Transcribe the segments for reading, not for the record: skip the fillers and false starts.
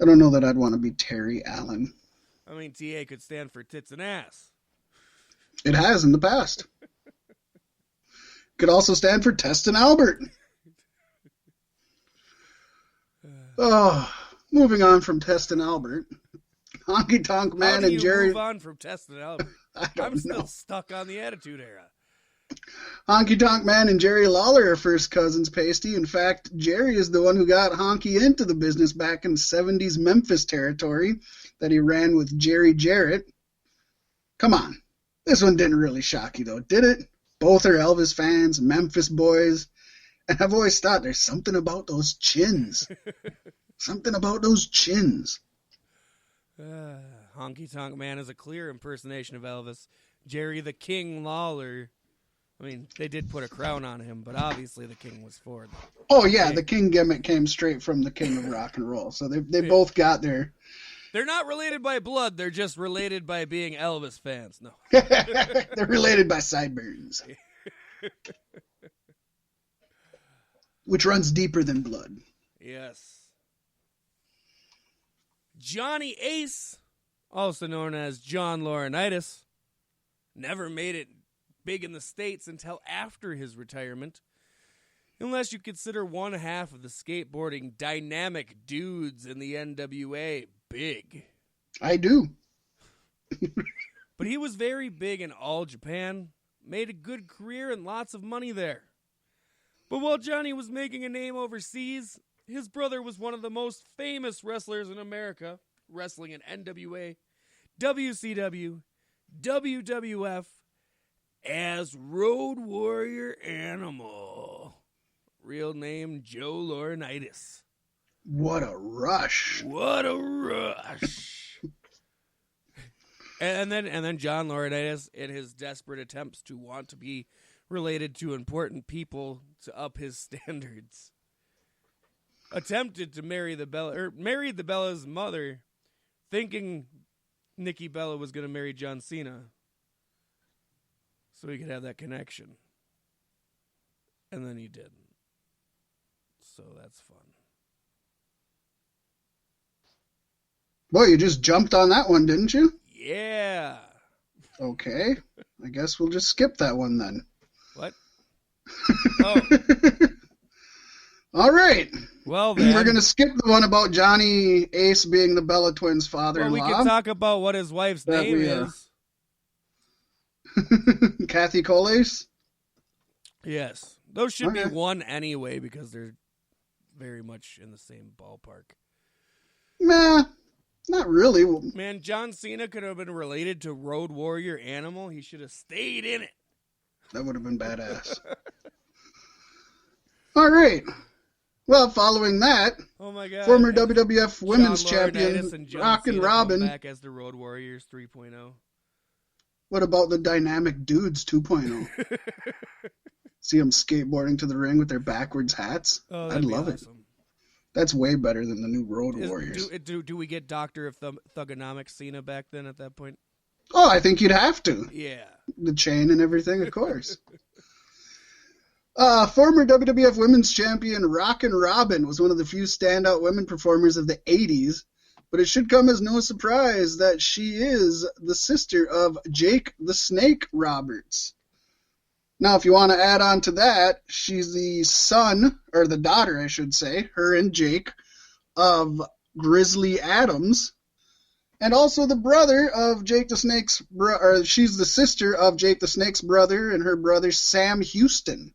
I don't know that I'd want to be Terry Allen. I mean, TA could stand for tits and ass. It has in the past. Could also stand for Testin Albert. Oh, moving on from Testin Albert. Honky Tonk How Man do and you Jerry. move on from Testin Albert? I I'm don't still know. stuck on the Attitude Era. Honky Tonk Man and Jerry Lawler are first cousins, Pasty. In fact, Jerry is the one who got Honky into the business back in 70s Memphis territory that he ran with Jerry Jarrett. Come on. This one didn't really shock you, though, did it? Both are Elvis fans, Memphis boys. And I've always thought there's something about those chins. Something about those chins. Honky Tonk Man is a clear impersonation of Elvis. Jerry the King Lawler. I mean, they did put a crown on him, but obviously the king was Ford. Oh, yeah, the king gimmick came straight from the king of rock and roll. So they both got their... They're not related by blood. They're just related by being Elvis fans. No. They're related by sideburns. Which runs deeper than blood. Yes. Johnny Ace, also known as John Laurinaitis, never made it big in the States until after his retirement. Unless you consider one half of the skateboarding dynamic dudes in the NWA big. I do. But he was very big in all Japan, made a good career and lots of money there. But while Johnny was making a name overseas, his brother was one of the most famous wrestlers in America, wrestling in NWA, WCW, WWF, as Road Warrior Animal. Real name, Joe Laurinaitis. What a rush. What a rush. and then John Laurinaitis, in his desperate attempts to want to be related to important people to up his standards, attempted to married the Bella's mother, thinking Nikki Bella was going to marry John Cena so he could have that connection. And then he didn't. So that's fun. Boy, you just jumped on that one, didn't you? Yeah. Okay. I guess we'll just skip that one then. What? Oh. All right. Well, then. We're going to skip the one about Johnny Ace being the Bella twins' father-in-law. Well, we can talk about what his wife's name is. Kathy Coles? Yes. Those should be one anyway because they're very much in the same ballpark. Nah, not really. Man, John Cena could have been related to Road Warrior Animal. He should have stayed in it. That would have been badass. All right. Well, following that, oh my God, former WWF Women's John Champion and Rockin' Robin back as the Road Warriors 3.0. What about the Dynamic Dudes 2.0? See them skateboarding to the ring with their backwards hats? Oh, I'd love awesome. it. That's way better than the new Road Warriors. Do we get Doctor of Thugonomics Cena back then at that point? Oh, I think you'd have to. Yeah. The chain and everything, of course. Former WWF Women's Champion Rockin' Robin was one of the few standout women performers of the 80s, but it should come as no surprise that she is the sister of Jake the Snake Roberts. Now, if you want to add on to that, she's the son, or the daughter, I should say, her and Jake, of Grizzly Adams, and also the brother of Jake the Snake's or she's the sister of Jake the Snake's brother and her brother Sam Houston.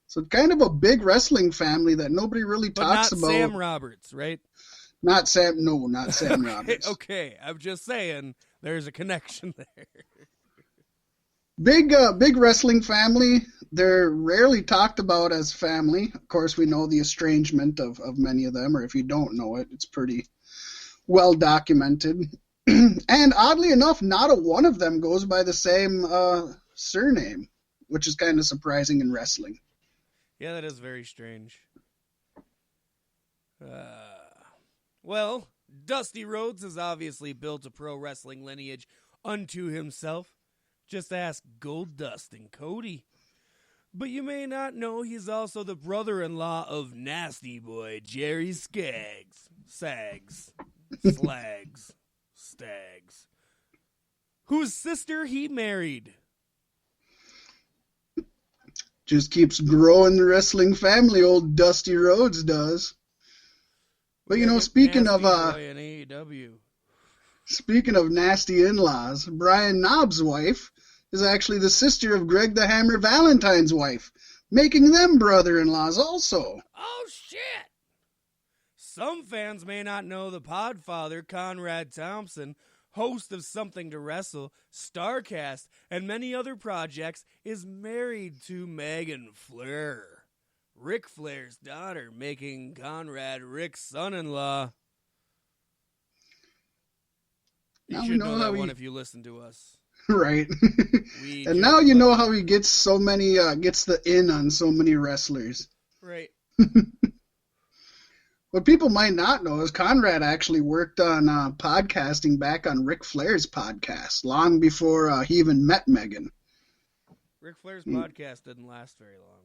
So kind of a big wrestling family that nobody really talks about. But not Sam Roberts, right? Not Sam Roberts. Okay, I'm just saying there's a connection there. Big wrestling family. They're rarely talked about as family. Of course, we know the estrangement of many of them, or if you don't know it, it's pretty well documented. And oddly enough, not a one of them goes by the same surname, which is kind of surprising in wrestling. Yeah, that is very strange. Well, Dusty Rhodes has obviously built a pro wrestling lineage unto himself. Just ask Gold Dust and Cody. But you may not know he's also the brother-in-law of Nasty Boy Jerry Skaggs. sags, slags, stags. Whose sister he married. Just keeps growing the wrestling family, old Dusty Rhodes does. But speaking of nasty in-laws, Brian Knobbs' wife is actually the sister of Greg the Hammer Valentine's wife, making them brother-in-laws also. Oh, shit! Some fans may not know the Podfather, Conrad Thompson, host of Something to Wrestle, Starcast, and many other projects, is married to Megan Flair, Ric Flair's daughter, making Conrad Rick's son-in-law. You should know that one if you listen to us. Right. And now you know how he gets so many, gets the in on so many wrestlers. Right. What people might not know is Conrad actually worked on podcasting back on Ric Flair's podcast long before he even met Megan. Ric Flair's podcast didn't last very long.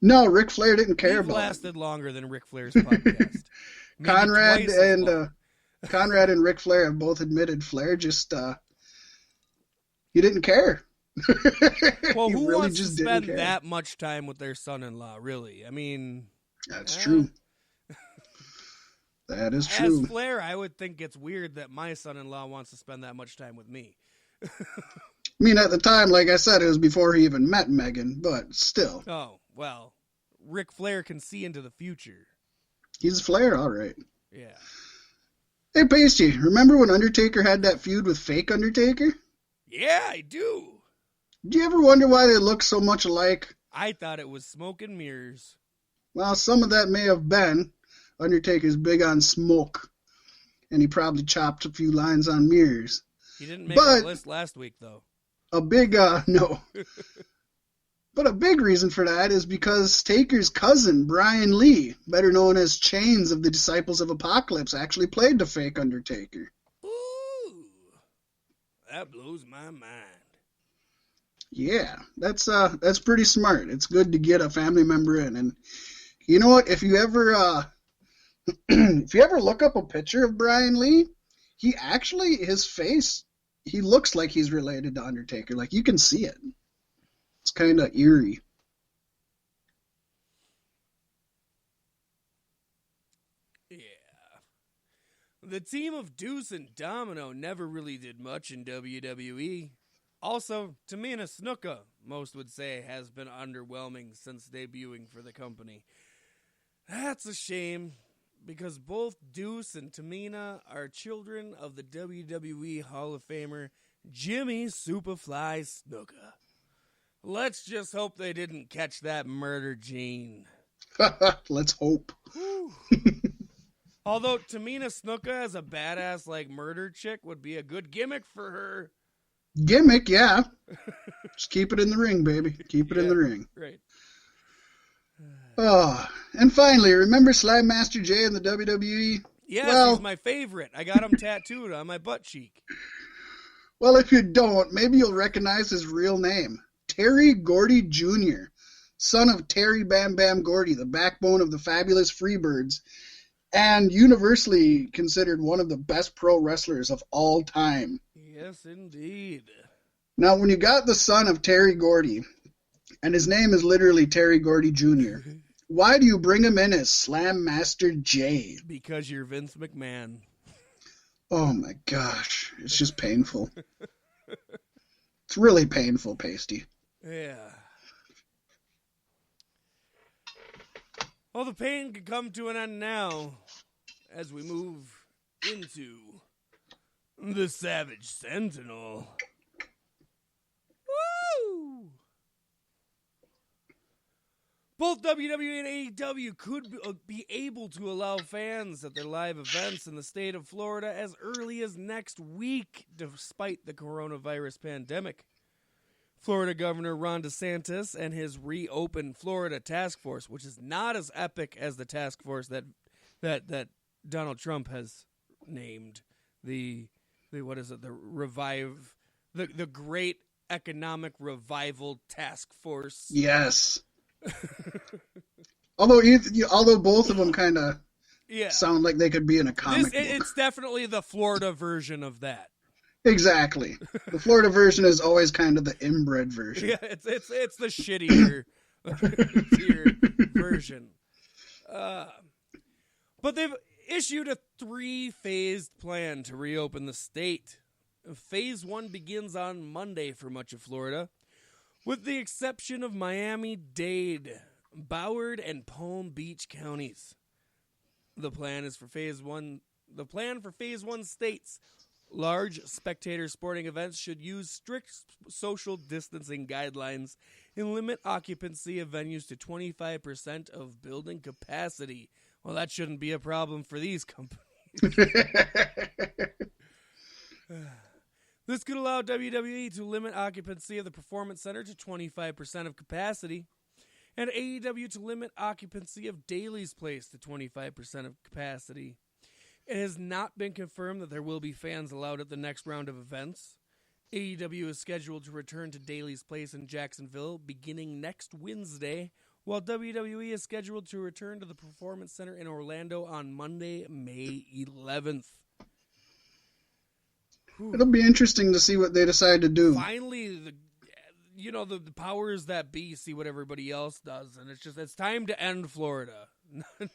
No, Ric Flair didn't care about it. It lasted longer than Ric Flair's podcast. Conrad and Ric Flair have both admitted Flair just he didn't care. Well, who really wants to spend that much time with their son-in-law, really? I mean... That's true. That is true. As Flair, I would think it's weird that my son-in-law wants to spend that much time with me. I mean, at the time, like I said, it was before he even met Megan, but still. Oh, well, Ric Flair can see into the future. He's Flair, all right. Yeah. Hey, Pasty, remember when Undertaker had that feud with fake Undertaker? Yeah, I do. Do you ever wonder why they look so much alike? I thought it was smoke and mirrors. Well, some of that may have been. Undertaker's big on smoke, and he probably chopped a few lines on mirrors. He didn't make the list last week, though. A big, no. But a big reason for that is because Taker's cousin, Brian Lee, better known as Chains of the Disciples of Apocalypse, actually played the fake Undertaker. Ooh, that blows my mind. Yeah, that's pretty smart. It's good to get a family member in, and you know what? If you ever look up a picture of Brian Lee, his face, he looks like he's related to Undertaker. Like, you can see it. It's kind of eerie. Yeah. The team of Deuce and Domino never really did much in WWE. Also, Tamina Snuka, most would say, has been underwhelming since debuting for the company. That's a shame, because both Deuce and Tamina are children of the WWE Hall of Famer Jimmy Superfly Snuka. Let's just hope they didn't catch that murder gene. Let's hope. Although Tamina Snuka as a badass like murder chick would be a good gimmick for her. Gimmick, yeah. Just keep it in the ring, baby. Keep it in the ring. Right. Oh, and finally, remember Slam Master Jay in the WWE? Yes, he's my favorite. I got him tattooed on my butt cheek. Well, if you don't, maybe you'll recognize his real name. Terry Gordy Jr., son of Terry Bam Bam Gordy, the backbone of the Fabulous Freebirds, and universally considered one of the best pro wrestlers of all time. Yes, indeed. Now, when you got the son of Terry Gordy, and his name is literally Terry Gordy Jr., why do you bring him in as Slam Master Jay? Because you're Vince McMahon. Oh my gosh, it's just painful. It's really painful, Pasty. Yeah. Well, the pain could come to an end now as we move into the Savage Sentinel. Woo! Both WWE and AEW could be able to allow fans at their live events in the state of Florida as early as next week, despite the coronavirus pandemic. Florida Governor Ron DeSantis and his reopened Florida task force, which is not as epic as the task force that Donald Trump has named, the Great Economic Revival Task Force. Yes. Although both of them kind of sound like they could be in a comic book. It's definitely the Florida version of that. Exactly. The Florida version is always kind of the inbred version. Yeah, it's the shittier version. But they've issued a 3-phased plan to reopen the state. Phase 1 begins on Monday for much of Florida, with the exception of Miami-Dade, Broward, and Palm Beach counties. The plan for Phase 1 states large spectator sporting events should use strict social distancing guidelines and limit occupancy of venues to 25% of building capacity. Well, that shouldn't be a problem for these companies. This could allow WWE to limit occupancy of the Performance Center to 25% of capacity, and AEW to limit occupancy of Daly's Place to 25% of capacity. It has not been confirmed that there will be fans allowed at the next round of events. AEW is scheduled to return to Daly's Place in Jacksonville beginning next Wednesday, while WWE is scheduled to return to the Performance Center in Orlando on Monday, May 11th. It'll be interesting to see what they decide to do. Finally, the powers that be see what everybody else does, and it's time to end Florida.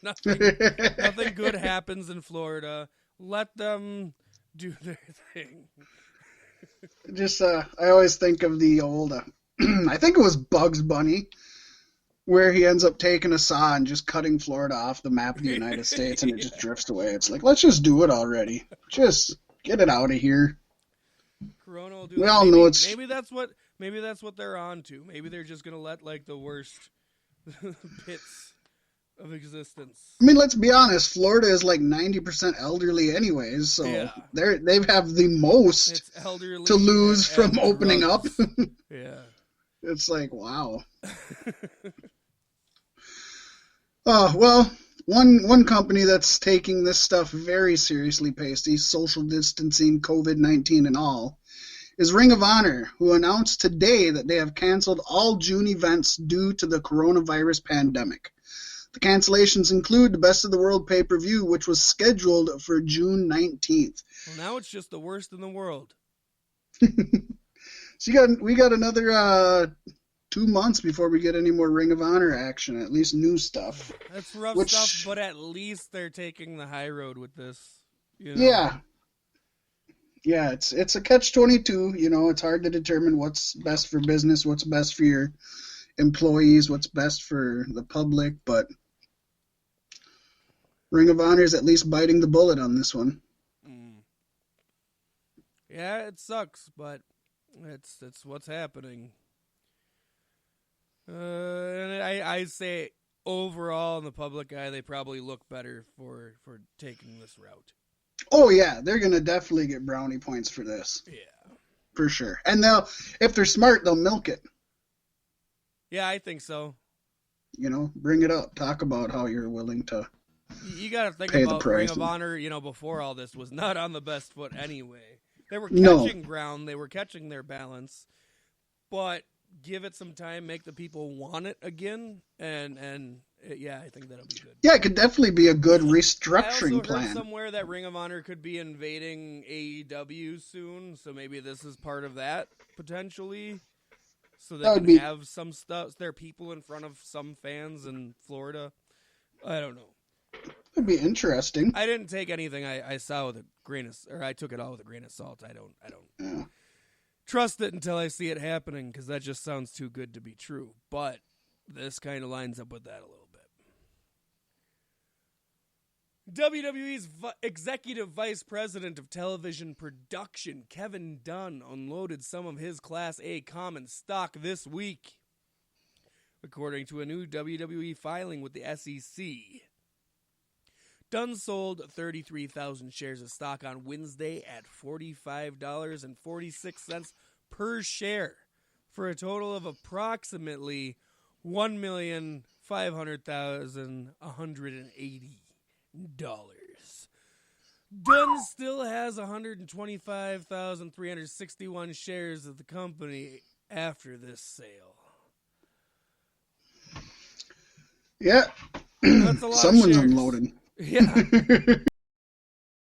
Nothing good happens in Florida. Let them do their thing. I always think of the old, I think it was Bugs Bunny, where he ends up taking a saw and just cutting Florida off the map of the United States, and it just drifts away. It's like, let's just do it already. Just get it out of here. Corona will do we all know it's... Maybe that's what they're on to. Maybe they're just going to let, the worst pits of existence. I mean, let's be honest. Florida is 90% elderly anyways, so they have the most to lose from opening up. Yeah. It's like, wow. Oh, well, one company that's taking this stuff very seriously, Pasty, social distancing, COVID-19 and all, is Ring of Honor, who announced today that they have canceled all June events due to the coronavirus pandemic. The cancellations include the Best of the World pay-per-view, which was scheduled for June 19th. Well, now it's just the worst in the world. So we got another 2 months before we get any more Ring of Honor action, at least new stuff. That's rough stuff, but at least they're taking the high road with this. Yeah. Yeah, it's a catch-22. It's hard to determine what's best for business, what's best for your employees, what's best for the public, but Ring of Honor is at least biting the bullet on this one. Yeah, it sucks, but it's what's happening. And I say overall in the public eye, they probably look better for taking this route. Oh yeah, they're gonna definitely get brownie points for this. Yeah, for sure. And if they're smart, they'll milk it. Yeah, I think so. Bring it up. Talk about how you're willing to. You got to think pay about the price. Ring of Honor. Before all this was not on the best foot anyway. They were catching ground. They were catching their balance, but give it some time, make the people want it again, and yeah, I think that'll be good. Yeah, it could definitely be a good restructuring plan. I also heard somewhere that Ring of Honor could be invading AEW soon, so maybe this is part of that potentially. So they can have some stuff, their people in front of some fans in Florida. I don't know. It'd be interesting. I didn't take anything I saw with a grain of, or I took it all with a grain of salt. I don't trust it until I see it happening, because that just sounds too good to be true. But this kind of lines up with that a little bit. WWE's Executive Vice President of Television Production, Kevin Dunn, unloaded some of his Class A common stock this week, according to a new WWE filing with the SEC. Dunn sold 33,000 shares of stock on Wednesday at $45.46 per share, for a total of approximately $1,500,180. Dunn still has 125,361 shares of the company after this sale. Yeah. That's a lot Someone's of shares. unloading. Yeah.